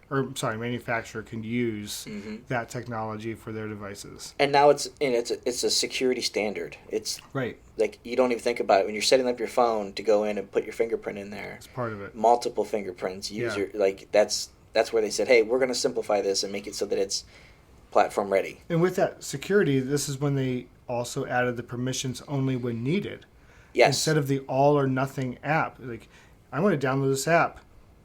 manufacturer can use that technology for their devices. And now it's a security standard. It's right. Like you don't even think about it when you're setting up your phone to go in and put your fingerprint in there. It's part of it. Multiple fingerprints. That's where they said, hey, we're going to simplify this and make it so that it's platform ready. And with that security, this is when they also added the permissions only when needed. Yes. Instead of the all or nothing app. Like, I want to download this app.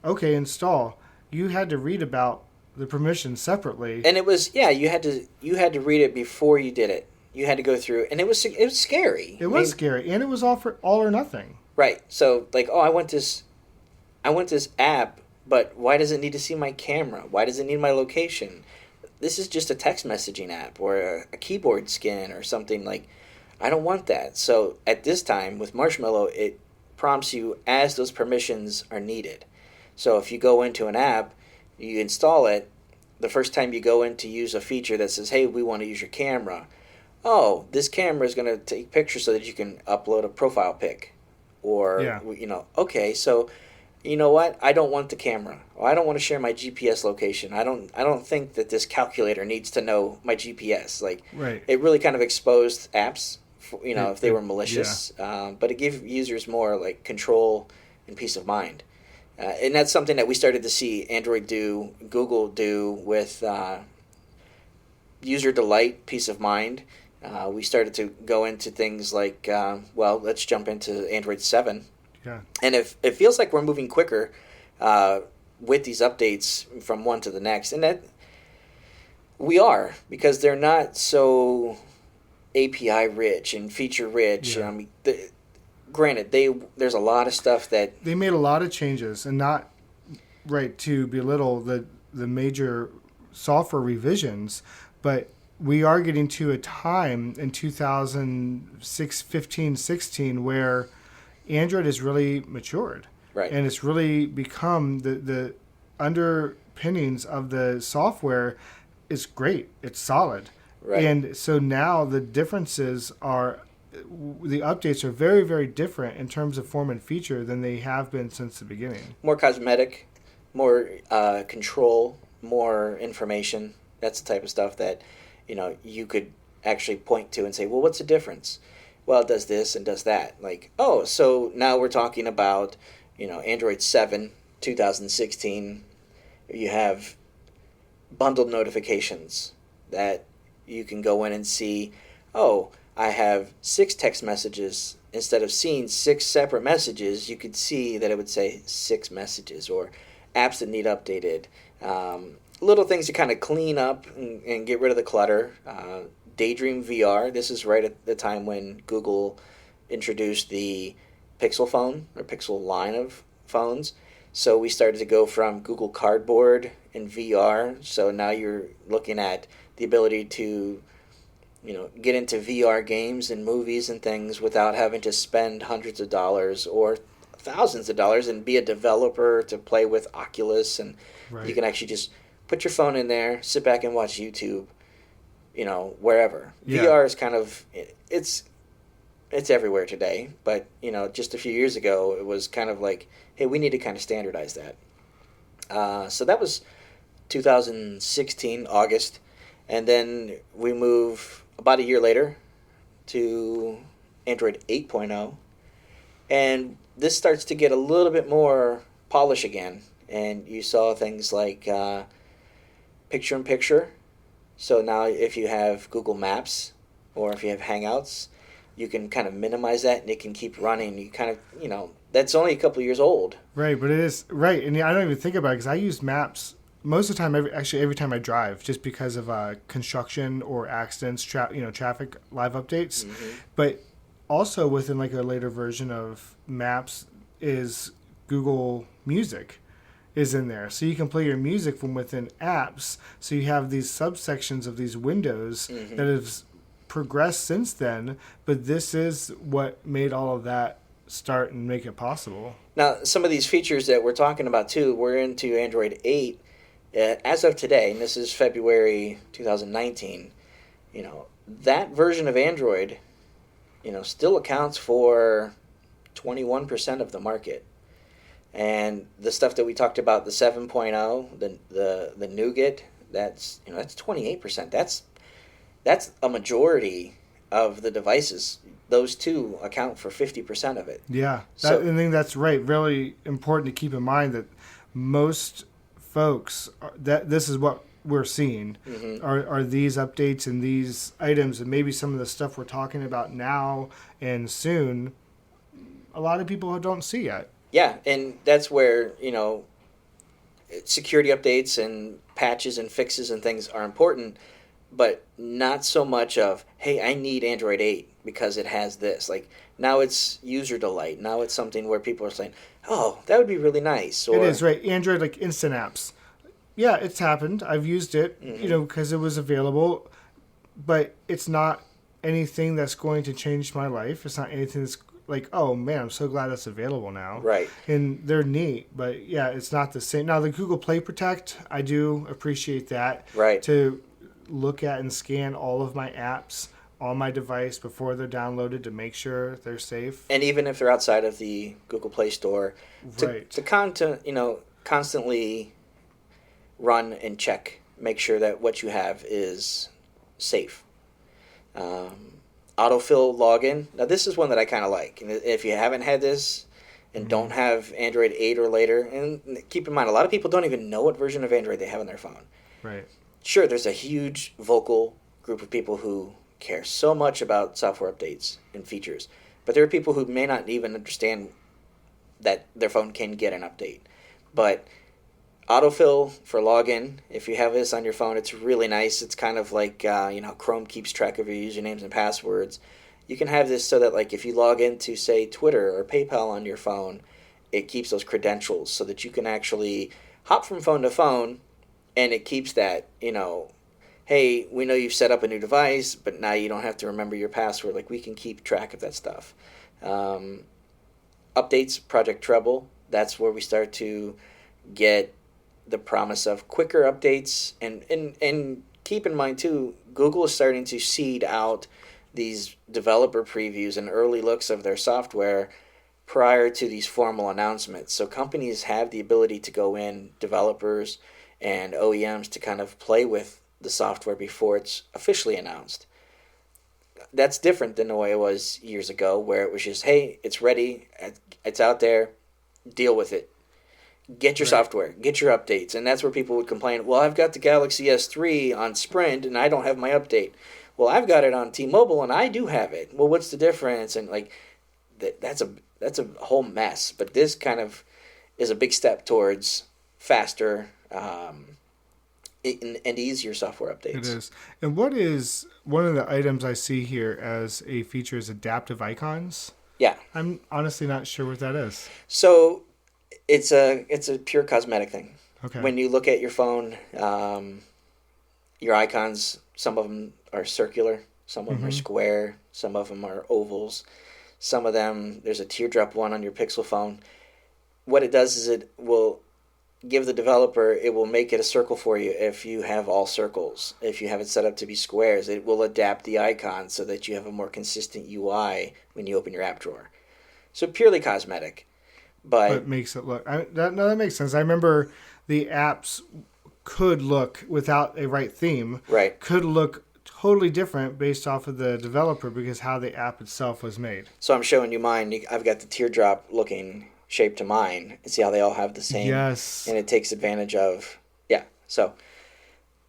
Okay, install. You had to read about the permissions separately. And it was you had to read it before you did it. You had to go through, and it was scary. It was scary, and it was all or nothing. Right. So I want this app, but why does it need to see my camera? Why does it need my location? This is just a text messaging app or a keyboard scan or something like. I don't want that. So at this time with Marshmallow, it prompts you as those permissions are needed. So if you go into an app, you install it. The first time you go in to use a feature that says, hey, we want to use your camera. Oh, this camera is going to take pictures so that you can upload a profile pic. Or, okay, so you know what? I don't want the camera. Or I don't want to share my GPS location. I don't think that this calculator needs to know my GPS. Right. It really kind of exposed apps, if they were malicious. Yeah. But it gave users more control and peace of mind. And that's something that we started to see Android do, Google do with user delight, peace of mind. We started to go into things like, let's jump into Android 7. Yeah. And it feels like we're moving quicker with these updates from one to the next. And that we are, because they're not so API rich and feature rich. Yeah. Granted, there's a lot of stuff that they made a lot of changes, and not to belittle the major software revisions, but we are getting to a time in 2015, 16 where Android has really matured, right, and it's really become the underpinnings of the software is great. It's solid, right, and so now the differences are. The updates are very, very different in terms of form and feature than they have been since the beginning. More cosmetic, more control, more information. That's the type of stuff that, you could actually point to and say, well, what's the difference? Well, it does this and does that. So now we're talking about, Android 7 2016, you have bundled notifications that you can go in and see, oh, I have 6 text messages. Instead of seeing 6 separate messages, you could see that it would say 6 messages, or apps that need updated. Little things to kind of clean up and get rid of the clutter. Daydream VR. This is right at the time when Google introduced the Pixel phone or Pixel line of phones. So we started to go from Google Cardboard and VR. So now you're looking at the ability to, get into VR games and movies and things without having to spend hundreds of dollars or thousands of dollars and be a developer to play with Oculus. And Right. you can actually just put your phone in there, sit back and watch YouTube, wherever. Yeah. VR is kind of, it's everywhere today, but, just a few years ago, it was kind of like, hey, we need to kind of standardize that. So that was 2016, August, and then we move about a year later to Android 8.0, and this starts to get a little bit more polish again, and you saw things like picture-in-picture. So now if you have Google Maps or if you have Hangouts, you can kind of minimize that and it can keep running. You kind of, that's only a couple years old. Right, but it is right, and I don't even think about it because I use maps most of the time. Every time I drive, just because of construction or accidents, traffic live updates. Mm-hmm. But also within like a later version of Maps is Google Music is in there, so you can play your music from within apps. So you have these subsections of these windows Mm-hmm. that have progressed since then. But this is what made all of that start and make it possible. Now, some of these features that we're talking about too, we're into Android 8 as of today, and this is February 2019. That version of Android, still accounts for 21% of the market. And the stuff that we talked about, the 7.0, the Nougat, that's 28%. That's a majority of the devices. Those two account for 50% of it. Yeah, I think that's right. Really important to keep in mind that most folks that this is what we're seeing Mm-hmm. are these updates and these items, and maybe some of the stuff we're talking about now and soon. A lot of people don't see yet. Yeah, and that's where, security updates and patches and fixes and things are important, but not so much of, hey, I need Android 8 because it has this. Like, now it's user delight. Now it's something where people are saying, oh, that would be really nice. Or, It is, right. Android, like instant apps. Yeah, it's happened. I've used it, Mm-hmm. Because it was available, but it's not anything that's going to change my life. It's not anything that's like, oh man, I'm so glad it's available now. Right. And they're neat, but yeah, it's not the same. Now the Google Play Protect, I do appreciate that. Right. To look at and scan all of my apps on my device before they're downloaded to make sure they're safe. And even if they're outside of the Google Play Store, Right. to constantly run and check, make sure that what you have is safe. Autofill login. Now this is one that I kind of like. And if you haven't had this and don't have Android 8 or later, and keep in mind, a lot of people don't even know what version of Android they have on their phone. Right. Sure, there's a huge vocal group of people who care so much about software updates and features, but there are people who may not even understand that their phone can get an update. But autofill for login, if you have this on your phone, it's really nice. It's kind of like Chrome keeps track of your usernames and passwords. You can have this so that, like, if you log into, say, Twitter or PayPal on your phone, it keeps those credentials so that you can actually hop from phone to phone, and it keeps that, hey, we know you've set up a new device, but now you don't have to remember your password. Like, we can keep track of that stuff. Updates, Project Treble, that's where we start to get the promise of quicker updates. And keep in mind, too, Google is starting to seed out these developer previews and early looks of their software prior to these formal announcements. So companies have the ability to go in, developers and OEMs, to kind of play with the software before it's officially announced. That's different than the way it was years ago, where it was just, hey, it's ready, it's out there, deal with it. Get your software, get your updates. And that's where people would complain, well, I've got the Galaxy S3 on Sprint and I don't have my update. Well, I've got it on T-Mobile and I do have it. Well, what's the difference? And like that's a whole mess. But this kind of is a big step towards faster and easier software updates. It is. And what is one of the items I see here as a feature is adaptive icons? Yeah. I'm honestly not sure what that is. So it's a pure cosmetic thing. Okay. When you look at your phone, your icons, some of them are circular, some of them are square, some of them are ovals. Some of them, there's a teardrop one on your Pixel phone. What it does is it will give the developer, it will make it a circle for you if you have all circles. If you have it set up to be squares, it will adapt the icon so that you have a more consistent UI when you open your app drawer. So purely cosmetic. But it makes it look... that makes sense. I remember the apps could look, without a right theme, could look totally different based off of the developer because how the app itself was made. So I'm showing you mine. I've got the teardrop looking shape to mine. And see how they all have the same? Yes. And it takes advantage of... Yeah, so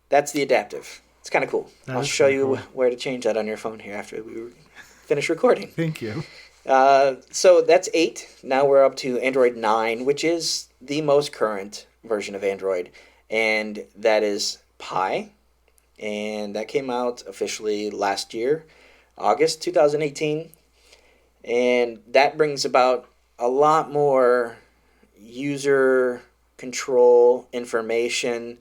that's the adaptive. It's kind of cool. I'll show you where to change that on your phone here after we finish recording. Thank you. So that's 8. Now we're up to Android 9, which is the most current version of Android. And that is Pie. And that came out officially last year, August 2018. And that brings about a lot more user control information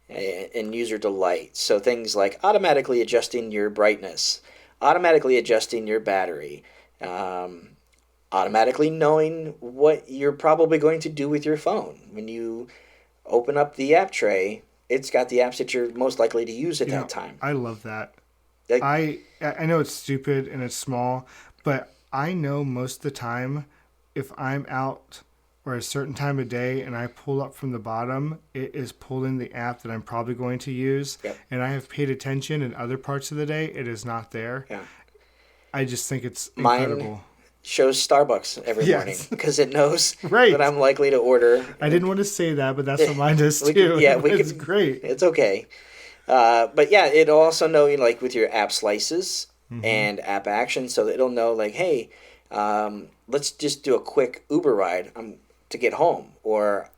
and user delight. So things like automatically adjusting your brightness, automatically adjusting your battery, automatically knowing what you're probably going to do with your phone. When you open up the app tray, it's got the apps that you're most likely to use at that time. I love that. I know it's stupid and it's small, but I know most of the time if I'm out or a certain time of day and I pull up from the bottom, it is pulling the app that I'm probably going to use. Yep. And I have paid attention in other parts of the day. It is not there. Yeah. I just think it's incredible. Mine shows Starbucks every morning because it knows right. that I'm likely to order. I didn't want to say that, but that's what mine does too. It's great. It's okay. But yeah, it'll also know, like with your app slices and app actions, so that it'll know like, hey, let's just do a quick Uber ride to get home. Or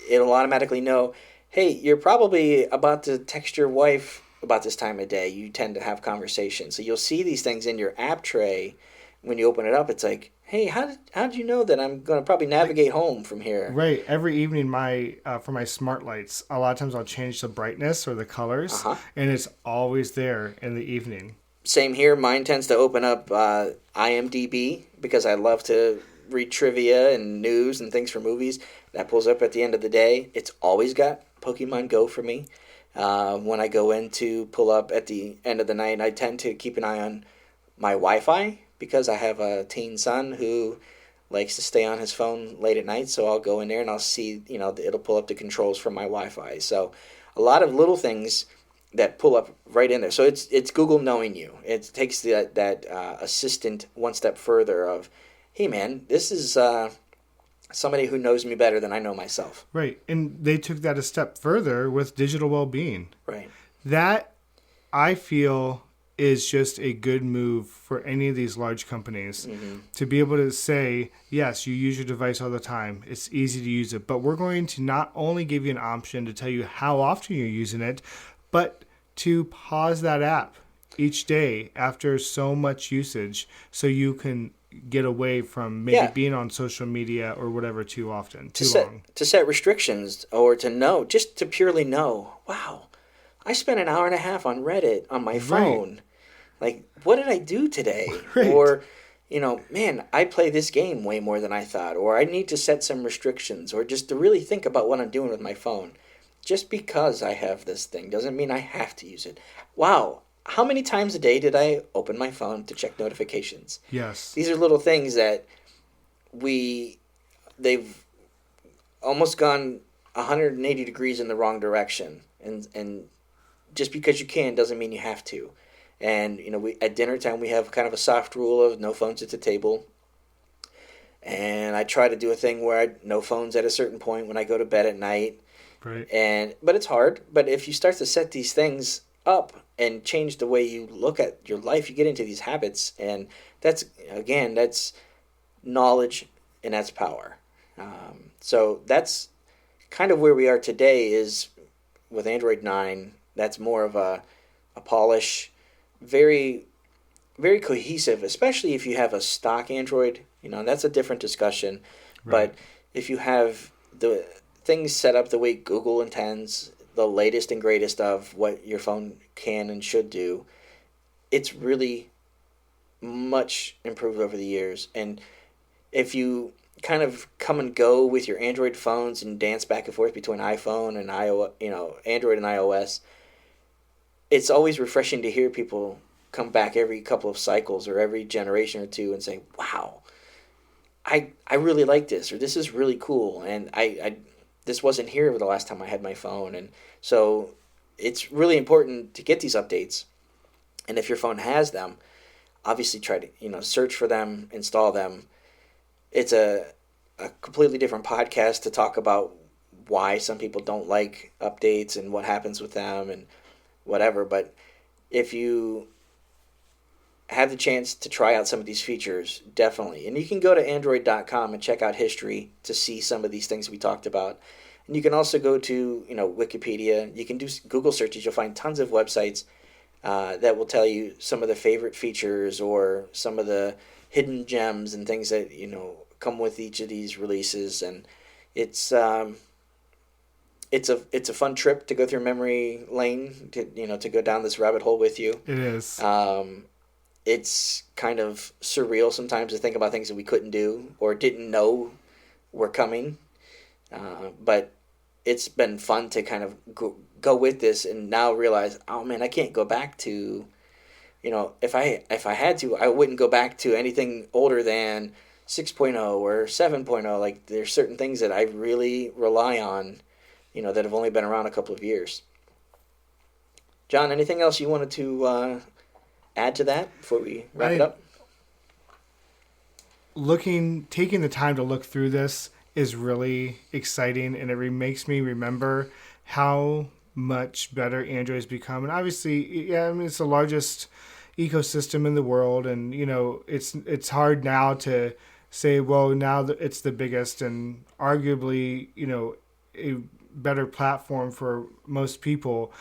it'll automatically know, hey, you're probably about to text your wife about this time of day. You tend to have conversations. So you'll see these things in your app tray. When you open it up, it's like, hey, how did you know that I'm going to probably navigate home from here? Right. Every evening, for my smart lights, a lot of times I'll change the brightness or the colors, and it's always there in the evening. Same here. Mine tends to open up IMDb because I love to read trivia and news and things for movies. That pulls up at the end of the day. It's always got Pokemon Go for me. When I go in to pull up at the end of the night, I tend to keep an eye on my Wi-Fi because I have a teen son who likes to stay on his phone late at night. So I'll go in there and I'll see, it'll pull up the controls from my Wi-Fi. So a lot of little things that pull up right in there. So it's Google knowing you. It takes that assistant one step further of, hey man, this is somebody who knows me better than I know myself. Right. And they took that a step further with digital well-being. Right. That, I feel, is just a good move for any of these large companies to be able to say, yes, you use your device all the time. It's easy to use it. But we're going to not only give you an option to tell you how often you're using it, but to pause that app each day after so much usage so you can get away from maybe being on social media or whatever too often, too long. To set restrictions or to know, just to purely know, wow, I spent an hour and a half on Reddit on my phone. Like, what did I do today? Right. Or, man, I play this game way more than I thought. Or I need to set some restrictions. Or just to really think about what I'm doing with my phone. Just because I have this thing doesn't mean I have to use it. Wow. How many times a day did I open my phone to check notifications? Yes. These are little things that they've almost gone 180 degrees in the wrong direction. And just because you can doesn't mean you have to. And, at dinner time, we have kind of a soft rule of no phones at the table. and I try to do a thing where no phones at a certain point when I go to bed at night. Right. But it's hard. But if you start to set these things up and change the way you look at your life, you get into these habits, and that's knowledge and that's power. So that's kind of where we are today. Is with Android 9. That's more of a polish, very very cohesive, especially if you have a stock Android. That's a different discussion. Right. But if you have the things set up the way Google intends, the latest and greatest of what your phone can and should do, it's really much improved over the years. And if you kind of come and go with your Android phones and dance back and forth between iPhone and Android and iOS, it's always refreshing to hear people come back every couple of cycles or every generation or two and say, "Wow, I really like this," or "This is really cool," and I this wasn't here the last time I had my phone. And so it's really important to get these updates. And if your phone has them, obviously try to search for them, install them. It's a completely different podcast to talk about why some people don't like updates and what happens with them and whatever. But if you have the chance to try out some of these features, definitely. And you can go to AndroidGuys.com and check out history to see some of these things we talked about. And you can also go to Wikipedia. You can do Google searches. You'll find tons of websites that will tell you some of the favorite features or some of the hidden gems and things that come with each of these releases. And it's a fun trip to go through memory lane to go down this rabbit hole with you. It is. It's kind of surreal sometimes to think about things that we couldn't do or didn't know were coming. But it's been fun to kind of go with this and now realize, oh man, I can't go back to, if I had to, I wouldn't go back to anything older than 6.0 or 7.0. Like there's certain things that I really rely on, that have only been around a couple of years. John, anything else you wanted to add to that before we wrap it up? Taking the time to look through this is really exciting, and it makes me remember how much better Android's become. And obviously, it's the largest ecosystem in the world, and it's hard now to say, well, now that it's the biggest and arguably a better platform for most people.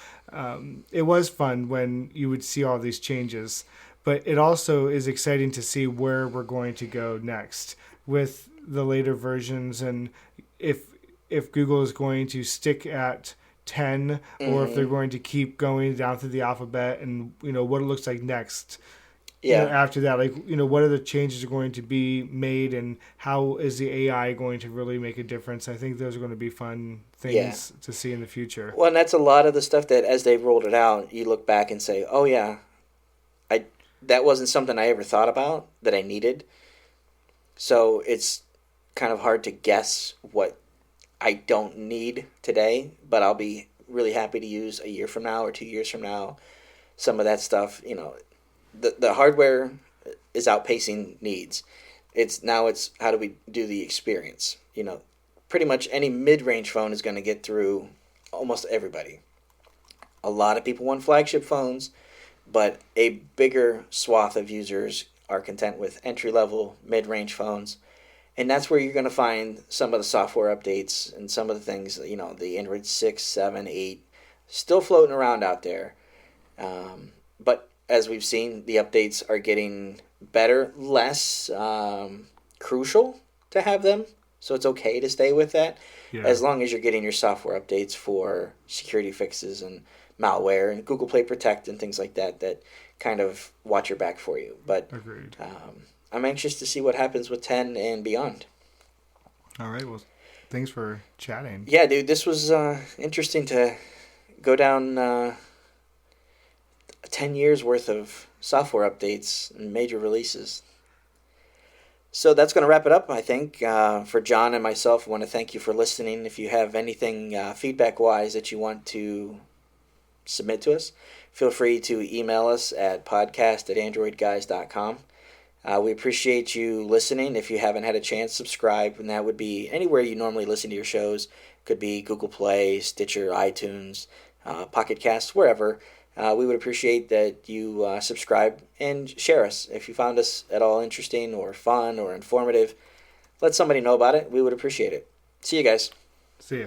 It was fun when you would see all these changes, but it also is exciting to see where we're going to go next with the later versions, and if Google is going to stick at 10 or if they're going to keep going down through the alphabet, and what it looks like next. After that, what are the changes are going to be made, and how is the AI going to really make a difference? I think those are going to be fun things to see in the future. Well, and that's a lot of the stuff that as they rolled it out, you look back and say, oh yeah, that wasn't something I ever thought about that I needed. So it's kind of hard to guess what I don't need today, but I'll be really happy to use a year from now or 2 years from now. Some of that stuff, the hardware is outpacing needs. It's how do we do the experience? Pretty much any mid-range phone is going to get through almost everybody. A lot of people want flagship phones, but a bigger swath of users are content with entry-level, mid-range phones. And that's where you're going to find some of the software updates and some of the things, the Android 6, 7, 8, still floating around out there. But as we've seen, the updates are getting better, less crucial to have them. So it's okay to stay with that, as long as you're getting your software updates for security fixes and malware and Google Play Protect and things like that kind of watch your back for you. But Agreed. I'm anxious to see what happens with 10 and beyond. All right. Well, thanks for chatting. Yeah, dude, this was interesting to go down 10 years worth of software updates and major releases. So that's going to wrap it up, I think. For John and myself, I want to thank you for listening. If you have anything feedback-wise that you want to submit to us, feel free to email us at podcast@AndroidGuys.com. We appreciate you listening. If you haven't had a chance, subscribe, and that would be anywhere you normally listen to your shows. Could be Google Play, Stitcher, iTunes, Pocket Cast, wherever. We would appreciate that you subscribe and share us. If you found us at all interesting or fun or informative, let somebody know about it. We would appreciate it. See you guys. See ya.